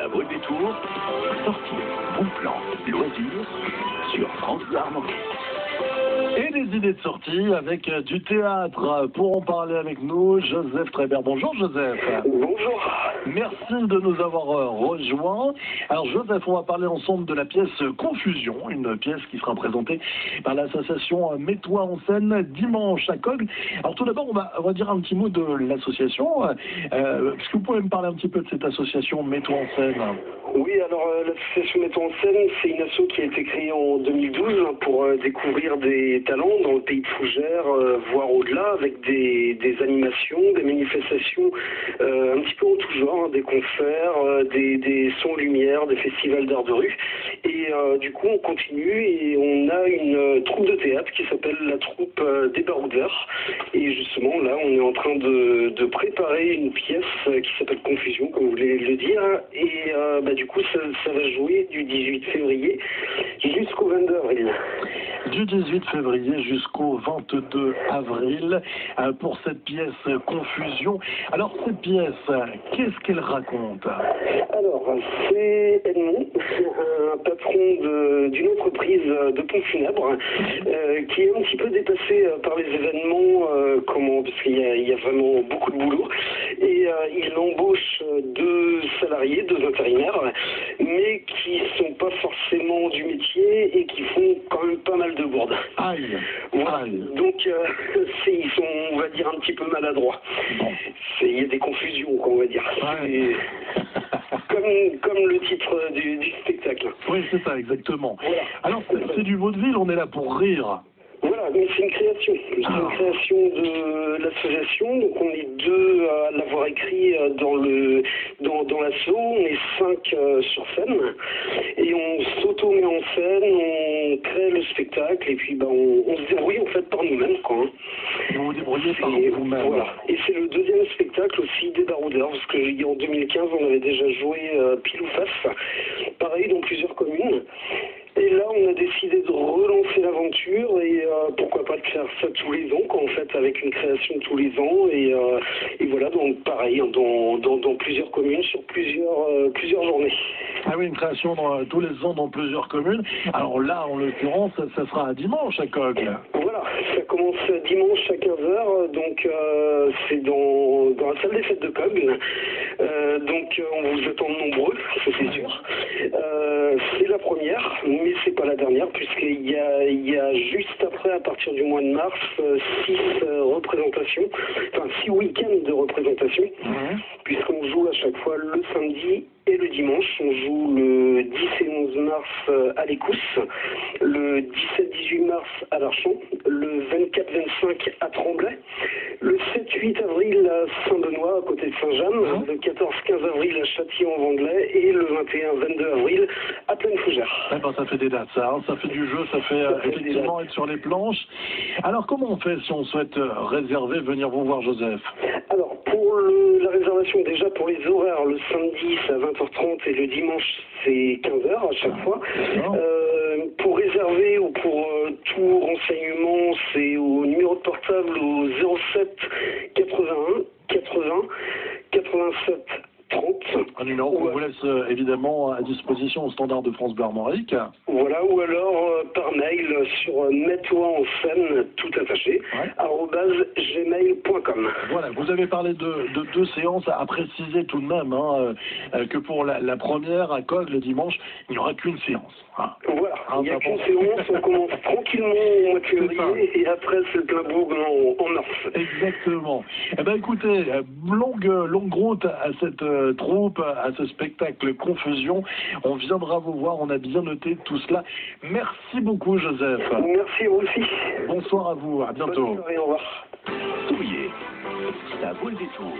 Ça vaut le détour. Sortie, bon plan, loisirs sur France Bleu Armorique. Et des idées de sortie avec du théâtre. Pour en parler avec nous, Joseph Trébert. Bonjour Joseph. Bonjour. Merci de nous avoir rejoints. Alors Joseph, on va parler ensemble de la pièce Confusion, une pièce qui sera présentée par l'association Mets-toi en scène dimanche à Cogles. Alors tout d'abord, on va dire un petit mot de l'association. Est-ce que vous pouvez me parler un petit peu de cette association Mets-toi en scène? Oui, alors l'association Mets-toi en scène, c'est une asso qui a été créée en 2012 pour découvrir des talents dans le pays de Fougères, voire au-delà, avec des animations, des manifestations un petit peu en tout genre, des concerts, des sons lumière, des festivals d'art de rue. Et du coup, on continue et on a une troupe de théâtre qui s'appelle la troupe des Baroudeurs. Et justement, là, on est en train de préparer une pièce qui s'appelle Confusion, comme vous voulez le dire. Et du coup, ça va jouer du 18 février jusqu'au 22 avril. Du 18 février jusqu'au 22 avril pour cette pièce Confusion. Alors cette pièce, qu'est-ce qu'elle raconte? Alors, c'est Edmond, un patron d'une entreprise de pompes funèbres, qui est un petit peu dépassé par les événements, parce qu'il y a vraiment beaucoup de boulot, et il embauche 2 salariés, 2 intérimaires, mais qui sont pas forcément du métier et qui font quand même pas mal de bourdes. Aïe. Voilà. Aïe. Donc, ils sont, on va dire, un petit peu maladroits. Bon. Il y a des confusions, quoi, on va dire. Ouais. Comme le titre du spectacle. Oui, c'est ça, exactement. Voilà. Alors, c'est du vaudeville, on est là pour rire. Voilà, mais c'est une création. C'est une création de l'association. Donc on est 2 à l'avoir écrit dans l'asso. On est 5 sur scène. Et on s'auto-met en scène, on crée le spectacle et puis on se débrouille en fait par nous-mêmes, quoi. Vous vous débrouillez par vous-même. Voilà. Et c'est le 2e spectacle aussi des Baroudeurs, parce que en 2015 on avait déjà joué pile ou face. Pareil dans plusieurs communes. Et là, on a décidé de relancer l'aventure et pourquoi pas de faire ça tous les ans, en fait, avec une création tous les ans. Et voilà, donc pareil, dans plusieurs communes, sur plusieurs journées. Ah oui, une création tous les ans dans plusieurs communes. Alors là, en l'occurrence, ça sera à dimanche à Cogles. Voilà, ça commence dimanche à 15h, donc c'est dans la salle des fêtes de Cogles. Donc on vous attend nombreux, ça c'est sûr. C'est la première, mais c'est pas la dernière, puisqu'il y a juste après, à partir du mois de mars, 6 représentations, enfin 6 week-ends de représentation, puisqu'on joue à chaque fois le samedi et le dimanche. On joue le 10 et 11 mars à l'Écousse, le 17-18 mars à l'Archon, le 24-25 à Tremblay, le 7-8 avril à Saint-Benoît, à côté de Saint-Jeanne, le 14-15 avril à Châtillon-en-Vendée et le 21-22 avril à Plaine-Fougères. Eh ben, ça fait des dates, ça fait du jeu, ça fait effectivement être sur les planches. Alors comment on fait si on souhaite réserver, venir vous voir, Joseph? Alors pour la réservation, déjà pour les horaires, le samedi c'est à 20h30 et le dimanche c'est 15h à chaque fois. Pour réserver ou pour tout renseignement, c'est au numéro de portable au 07 81 80 87 30. Un numéro qu'on vous laisse évidemment à disposition au standard de France Bleu Armorique. Voilà, ou alors par mail sur mets-toi en scène tout attaché, @gmail.com. Voilà, vous avez parlé de 2 séances, à préciser tout de même que pour la première à Cogles le dimanche, il n'y aura qu'une séance. Voilà, il n'y a qu'une séance, on commence tranquillement au mois de février et après c'est le plein bourg en mars. Exactement. Eh bien écoutez, longue route à cette troupe, à ce spectacle Confusion. On viendra vous voir, on a bien noté tout cela. Merci beaucoup Joseph. Merci à vous aussi. Bonsoir à vous, à bientôt. Bonne soirée, au revoir. Souillé, ça vaut le détour.